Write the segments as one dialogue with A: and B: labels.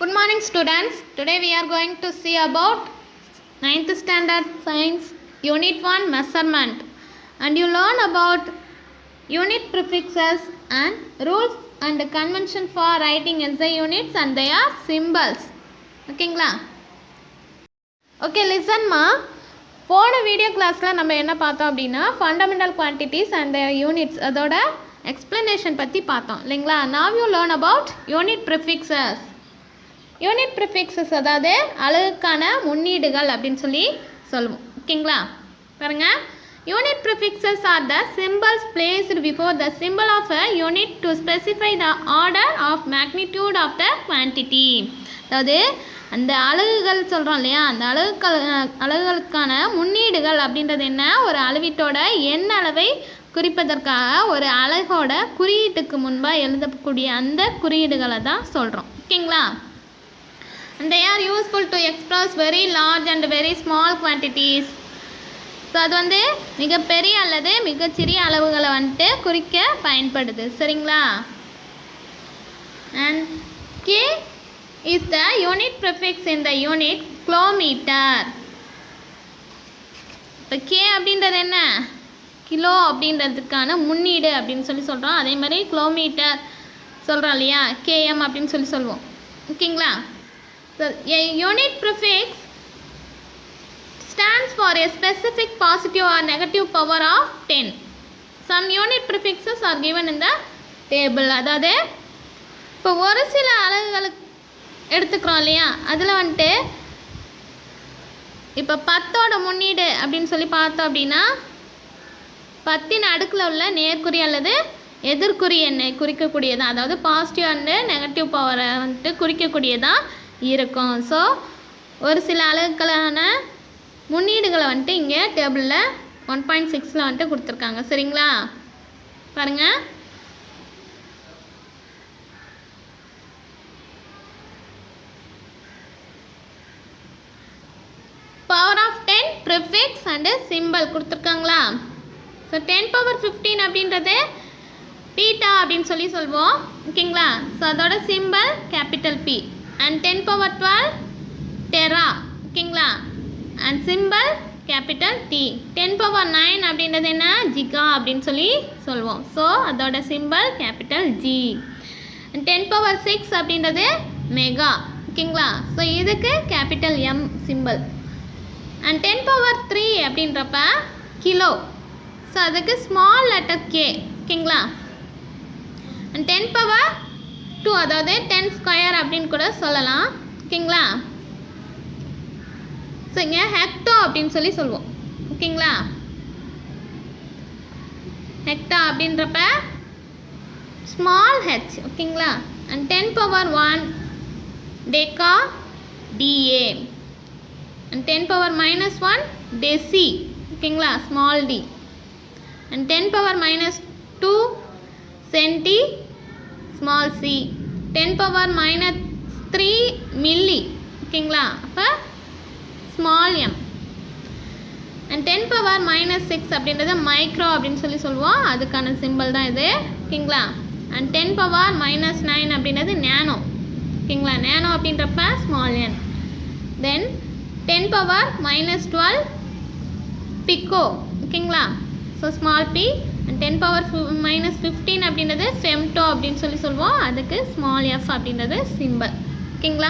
A: Good morning students. Today we are going to see about 9th standard science unit 1 measurement, and you learn about unit prefixes and rules and convention for writing SI units and their symbols. ஓகேங்களா? Okay லிசன்மா. போன video கிளாஸில் நம்ம என்ன பார்த்தோம் அப்படின்னா fundamental quantities and units அதோட explanation பற்றி பார்த்தோம் இல்லைங்களா? Now you learn about unit prefixes. Unit prefixes அதாவது அலகுக்கான முன்னீடுகள் அப்படின்னு சொல்லி சொல்லுவோம். ஓகேங்களா? பாருங்கள், unit prefixes are the symbols placed before the symbol of a unit to specify the order of magnitude of the quantity. அதாவது அந்த அலகுகள் சொல்கிறோம் இல்லையா, அந்த அலகுகளுக்கான முன்னீடுகள் அப்படின்றது என்ன, ஒரு அளவீட்டோட எண் அளவை குறிப்பதற்காக ஒரு அலகோட குறியீட்டுக்கு முன்பாக எழுதக்கூடிய அந்த குறியீடுகளை தான் சொல்கிறோம். ஓகேங்களா? And they are useful to express very large and very small quantities. So அது வந்து மிகப்பெரிய அல்லது மிகச்சிறிய அளவுகளை வந்துட்டு குறிக்க பயன்படுது. சரிங்களா? and K is the unit prefix in the unit kilometer. இப்போ K அப்படின்றது என்ன, கிலோ அப்படின்றதுக்கான முன்னீடு அப்படின்னு சொல்லி சொல்கிறோம். அதே மாதிரி கிலோமீட்டர் சொல்கிறோம் இல்லையா, KM அப்படின்னு சொல்லி சொல்லுவோம். ஓகேங்களா? So, a unit prefix stands for a specific positive or negative power of 10. Some unit prefixes are given in the table. அதாவது இப்போ ஒரு சில அலகுகளுக்கு எடுத்துக்கிறோம் இல்லையா, அதில் வந்துட்டு இப்போ 10ஓட முன்னீடு அப்படின்னு சொல்லி பார்த்தோம் அப்படின்னா 10 அடுக்கில் உள்ள நேர்குறி அல்லது எதிர்குறி எண்ணை குறிக்கக்கூடியதான், அதாவது பாசிட்டிவ் அண்டு நெகட்டிவ் பவரை வந்துட்டு குறிக்கக்கூடியதான் இருக்கும். ஸோ ஒரு சில அலகுகளான முன்னீடுகளை வந்துட்டு இங்கே டேபிளில் 1.6 வந்துட்டு கொடுத்துருக்காங்க. சரிங்களா? பாருங்கள், power of 10 prefix and symbol கொடுத்துருக்காங்களா? ஸோ 10^15 அப்படின்றது பீட்டா அப்படின்னு சொல்லி சொல்வோம். ஓகேங்களா? ஸோ அதோட symbol capital P. and 10^12 tera. ஓகேங்களா? and simple capital D. 10^9 அப்படின்றது என்ன, ஜிகா அப்படின்னு சொல்லி சொல்லுவோம். ஸோ அதோட சிம்பிள் கேபிட்டல் ஜி. and 10^6 அப்படின்றது மெகா. ஓகேங்களா? ஸோ இதுக்கு கேபிட்டல் எம் சிம்பிள். and 10^3 அப்படின்றப்ப கிலோ. ஸோ அதுக்கு ஸ்மால் லெட்டர் கே. ஓகேங்களா? and 10^2 அதாவது 10 ஸ்கொயர் அப்படின்னு கூட சொல்லலாம். ஓகேங்களா? ஸோ இங்கே ஹெக்டோ அப்படின்னு சொல்லி சொல்லுவோம். ஓகேங்களா? ஹெக்டா அப்படின்றப்ப ஸ்மால் ஹெச். ஓகேங்களா? and 10^1 deca d a. and 10^-1 deci. ஓகேங்களா? Small d. and 10^-2 centi small c. 10^-3 milli. ஓகேங்களா? அப்போ ஸ்மால் எம். அண்ட் 10^-6 அப்படின்றத மைக்ரோ அப்படின்னு சொல்லி சொல்லுவோம். அதுக்கான சிம்பிள் தான் இது. ஓகேங்களா? அண்ட் 10^-9 அப்படின்றது நேனோ. ஓகேங்களா? நேனோ அப்படின்றப்ப ஸ்மால் என். Then 10^-12 pico. ஓகேங்களா? So small p. அண்ட் 10^-15 அப்படின்றது ஃபெம்டோ அப்படின்னு சொல்லி சொல்லுவோம். அதுக்கு ஸ்மால் எஃப் அப்படின்றது சிம்பிள். ஓகேங்களா?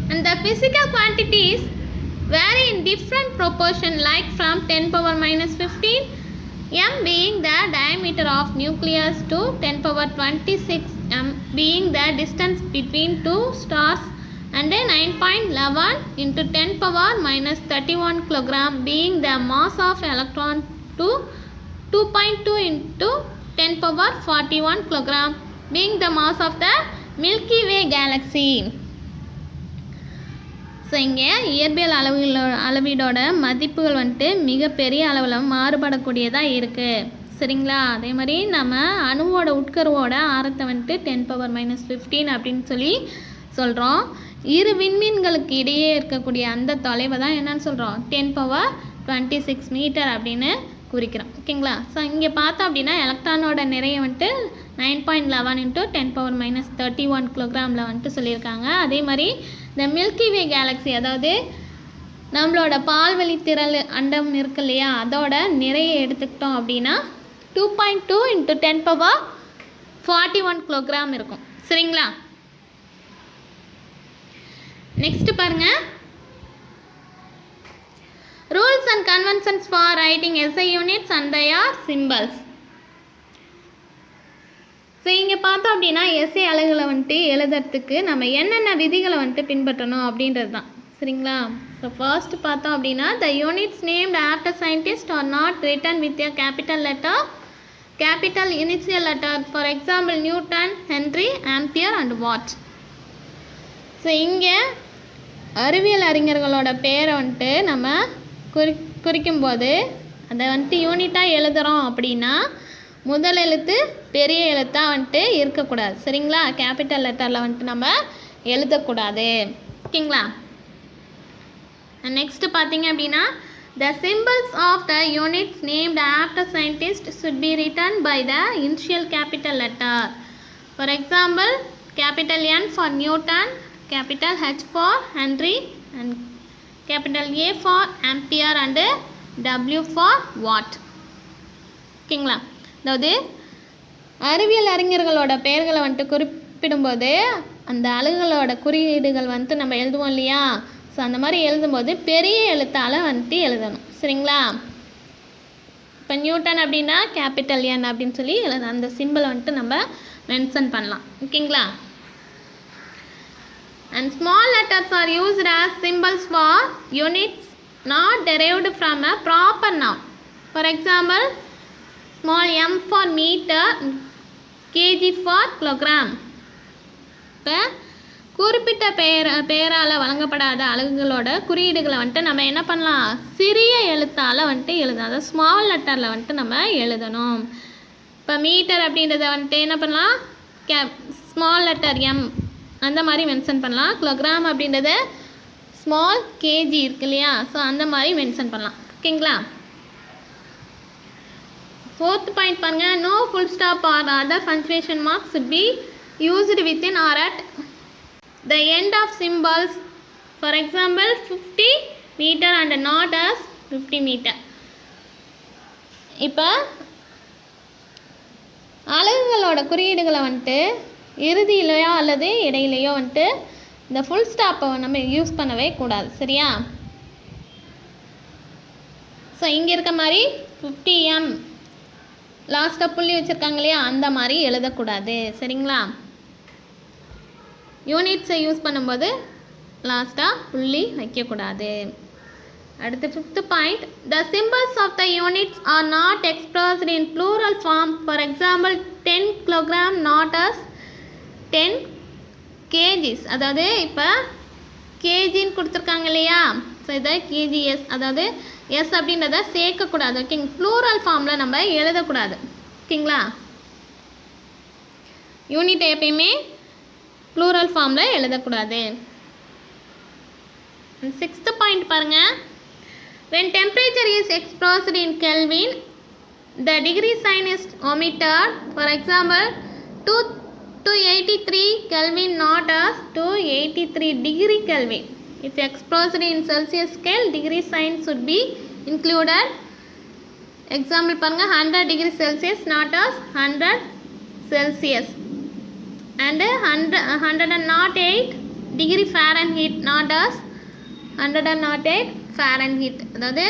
A: And the physical quantities vary in different proportion like from 10^-15 m being the diameter of nucleus to 10^26 m being the distance between two stars and 9.11 into 10^-31 kilogram being the mass of electron to 2.2 into 10^41 kilogram being the mass of the Milky Way galaxy. So இங்கே இயற்பியல் அளவீடோட மதிப்புகள் வந்துட்டு மிகப்பெரிய அளவில் மாறுபடக்கூடியதாக இருக்குது. சரிங்களா? அதே மாதிரி நம்ம அணுவோட உட்கருவோட ஆரத்தை வந்துட்டு 10^-15 அப்படின்னு சொல்லி சொல்கிறோம். இரு விண்மீன்களுக்கு இடையே இருக்கக்கூடிய அந்த தொலைவை தான் என்னன்னு சொல்கிறோம், 10^26 மீட்டர் அப்படின்னு குறிக்கிறோம். ஓகேங்களா? ஸோ இங்கே பார்த்தோம் அப்படின்னா எலக்ட்ரானோட நிறைய வந்துட்டு 9.11 × 10⁻31 கிலோகிராமில் வந்துட்டு சொல்லியிருக்காங்க. அதே மாதிரி இந்த மில்கி வே கேலக்ஸி, அதாவது நம்மளோட பால்வெளி திரள் அண்டம் இருக்கு இல்லையா, அதோட நிறைய எடுத்துக்கிட்டோம் அப்படின்னா 2.2 × 10⁻41 கிலோகிராம் இருக்கும். சரிங்களா? நெக்ஸ்ட் பாருங்க, rules and conventions for writing SI units and their symbols. So இங்கே பார்த்தோம் அப்படின்னா எஸ்ஐ அலகுகளை வந்துட்டு எழுதுறதுக்கு நம்ம என்னென்ன விதிகளை வந்துட்டு பின்பற்றணும் அப்படின்றது தான். சரிங்களா? ஸோ ஃபர்ஸ்ட் பார்த்தோம் அப்படின்னா the units named after scientists are not written with a capital letter, capital initial letter. For example, Newton, Henry, Ampere and Watt. So இங்கே அறிவியல் அறிஞர்களோட பேரை வந்துட்டு நம்ம குறிக்கும்போது அதை வந்துட்டு யூனிட்டாக எழுதுகிறோம் அப்படின்னா முதல் எழுத்து பெரிய எழுத்தாக வந்துட்டு இருக்கக்கூடாது. சரிங்களா? கேபிட்டல் லெட்டரில் வந்துட்டு நம்ம எழுதக்கூடாது. ஓகேங்களா? நெக்ஸ்ட் பார்த்தீங்க அப்படின்னா the symbols of the units named after scientists should be written by the initial capital letter. For example, capital N for Newton, capital H for Henry and capital A for Ampere and W for Watt. ஓகேங்களா? அதாவது அறிவியல் அறிஞர்களோட பெயர்களை வந்துட்டு குறிப்பிடும்போது அந்த அலகுகளோட குறியீடுகள் வந்துட்டு நம்ம எழுதுவோம் இல்லையா, ஸோ அந்த மாதிரி எழுதும்போது பெரிய எழுத்தால் வந்துட்டு எழுதணும். சரிங்களா? இப்போ நியூட்டன் அப்படின்னா கேபிட்டல் என் அப்படின்னு சொல்லி அந்த சிம்பிளை வந்துட்டு நம்ம மென்ஷன் பண்ணலாம். ஓகேங்களா? And small letters are used as symbols for units not derived from a proper noun. For example, small m for meter, kg for kilogram. இப்போ குறிப்பிட்ட பெயரால் வழங்கப்படாத அலகுகளோட குறியீடுகளை வந்துட்டு நம்ம என்ன பண்ணலாம், சிறிய எழுத்தால் வந்துட்டு எழுதணும். அதாவது ஸ்மால் லெட்டரில் வந்துட்டு நம்ம எழுதணும். இப்போ மீட்டர் அப்படின்றத வந்துட்டு என்ன பண்ணலாம், ஸ்மால் லெட்டர் எம் அந்த மாதிரி மென்ஷன் பண்ணலாம். கிலோகிராம் அப்படின்றத ஸ்மால் கேஜி இருக்கு இல்லையா, ஸோ அந்த மாதிரி மென்ஷன் பண்ணலாம். ஓகேங்களா? ஃபோர்த் பாயிண்ட் பாருங்க, no full stop or other punctuation marks should be used within or at the end of symbols. For example, 50 meter and not as 50 meter. இப்போ அலகுகளோட குறியீடுகளை வந்துட்டு இறுதியிலையோ அல்லது இடையிலையோ வந்துட்டு இந்த ஃபுல் ஸ்டாப்பை நம்ம யூஸ் பண்ணவே கூடாது. சரியா? ஸோ இங்கே இருக்க மாதிரி 50m லாஸ்ட்டாக புள்ளி வச்சுருக்காங்க இல்லையா, அந்த மாதிரி எழுதக்கூடாது. சரிங்களா? யூனிட்ஸை யூஸ் பண்ணும்போது லாஸ்ட்டாக புள்ளி வைக்கக்கூடாது. அடுத்து fifth point, the symbols of the units are not expressed in plural form. For example 10 kilogram not as 10 kgs. அதாவது இப்போ கேஜின்னு கொடுத்துருக்காங்க இல்லையா, ஸோ இதை கேஜிஎஸ், அதாவது எஸ் அப்படின்றத சேர்க்கக்கூடாது. ஓகேங்க? ப்ளூரல் ஃபார்மில் நம்ம எழுதக்கூடாது. ஓகேங்களா? யூனிட் எப்பயுமே ப்ளூரல் ஃபார்மில் எழுதக்கூடாது. சிக்ஸ்த் பாயிண்ட் பாருங்கள், when temperature is expressed in Kelvin, the degree sign is omitted. For example, 283 Kelvin not as 283 degree Kelvin. If expressed in Celsius scale, degree sign should be included. Example பாருங்க, 100 degree Celsius not as 100 Celsius and 108 degree Fahrenheit not as 108 Fahrenheit. அதாவது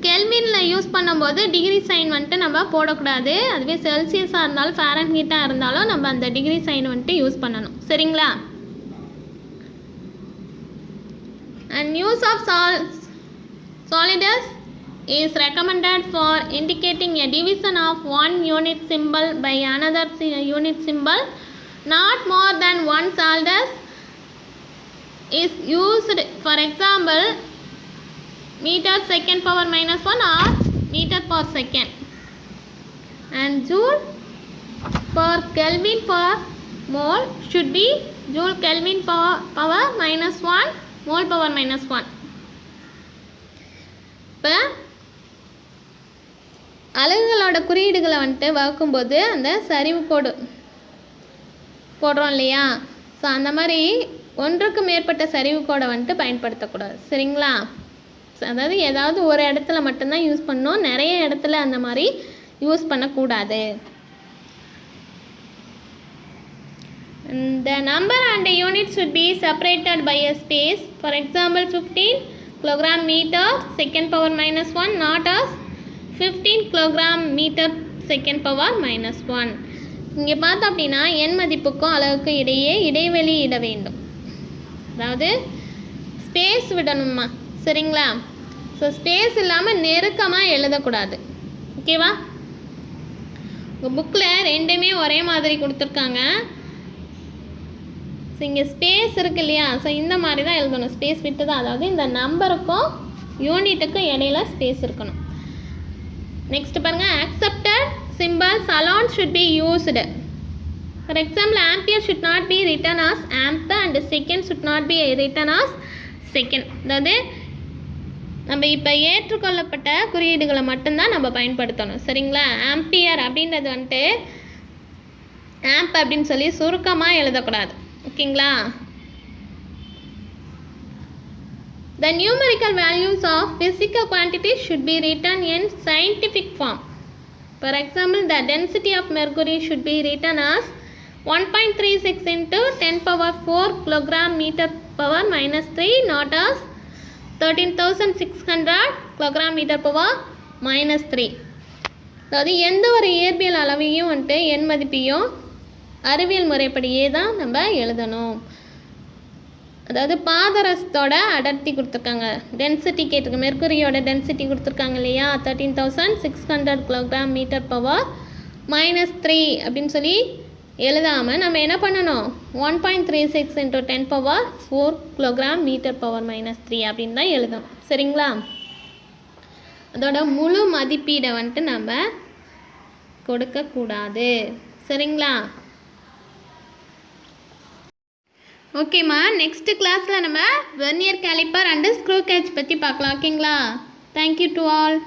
A: கெல்வினில் use பண்ணும்போது degree sign வந்துட்டு நம்ம போடக்கூடாது. அதுவே செல்சியஸாக இருந்தாலும் ஃபேரன்ஹீட்டாக இருந்தாலும் நம்ம அந்த டிகிரி சைன் வந்துட்டு யூஸ் பண்ணணும். சரிங்களா? And use of solidus is recommended for indicating a division of one unit symbol by another unit symbol. Not more than one solidus is used. For example, meter second power minus 1 or meter per second. And joule per Kelvin per mole should be joule Kelvin power minus 1 mole power minus 1. இப்போ அலகுகளோட குறியீடுகளை வந்துட்டு வகுக்கும்போது அந்த சரிவு கோடு போடுறோம் இல்லையா, so அந்த மாதிரி ஒன்றுக்கு மேற்பட்ட சரிவு கோடை வந்துட்டு பயன்படுத்தக்கூடாது. சரிங்களா? அதாவது ஏதாவது ஒரு இடத்துல மட்டும்தான் யூஸ் பண்ணணும், நிறைய இடத்துல அந்த மாதிரி யூஸ் பண்ணக்கூடாது. The number and the unit should be separated by a space. For example, 15 kilogram meter second power minus 1 not as 15 kilogram meter second power minus 1. இங்கே பார்த்தோம் அப்படின்னா எண் மதிப்புக்கும் அளவுக்கு இடையே இடைவெளி இட வேண்டும், அதாவது ஸ்பேஸ் விடணுமா. சரிங்களா? ஸோ ஸ்பேஸ் இல்லாமல் நெருக்கமாக எழுதக்கூடாது. ஓகேவா? உங்கள் புக்கில் ரெண்டுமே ஒரே மாதிரி கொடுத்துருக்காங்க. ஸோ இங்கே ஸ்பேஸ் இருக்குது இல்லையா, ஸோ இந்த மாதிரி தான் எழுதணும், ஸ்பேஸ் விட்டு தான், அதாவது இந்த நம்பருக்கும் யூனிட்டுக்கும் இடையில ஸ்பேஸ் இருக்கணும். நெக்ஸ்ட் பாருங்கள், accepted symbols alone should be used. For example, ampere should not be written as amp and second should not be written as second. அதாவது நம்ம இப்போ ஏற்றுக்கொள்ளப்பட்ட குறியீடுகளை மட்டும்தான் நம்ம பயன்படுத்தணும். சரிங்களா? ஆம்பியர் அப்படின்றது வந்துட்டு ஆம்ப் அப்படின்னு சொல்லி சுருக்கமாக எழுதக்கூடாது. ஓகேங்களா? The numerical values of physical quantities should be written in scientific form. For example, the density of mercury should be written as 1.36 into 10 power 4 kilogram meter power minus 3 not as 13,600 kilogram meter power minus 3. அதாவது எந்த ஒரு இயற்பியல் அளவையும் வந்துட்டு எண் மதிப்பையும் அறிவியல் முறைப்படியே தான் நம்ம எழுதணும். அதாவது பாதரசத்தோட அடர்த்தி கொடுத்துருக்காங்க, டென்சிட்டி கேட்டிருக்கு, மெர்க்குரியோட டென்சிட்டி கொடுத்துருக்காங்க இல்லையா, 13,600 கிலோகிராம் மீட்டர் பவர் minus 3 அப்படின்னு சொல்லி எழுதாமல் நம்ம என்ன பண்ணணும், 1.36 into 10 power 4 kilogram metre power minus 3 அப்படின்னு தான் எழுதணும். சரிங்களா? அதோட முழு மதிப்பீடை வந்துட்டு நம்ம கொடுக்கக்கூடாது. சரிங்களா? ஓகேம்மா, நெக்ஸ்ட் கிளாஸில் நம்ம vernier calliper and screw gauge பற்றி பார்க்கலாம். ஓகேங்களா? Thank you to all.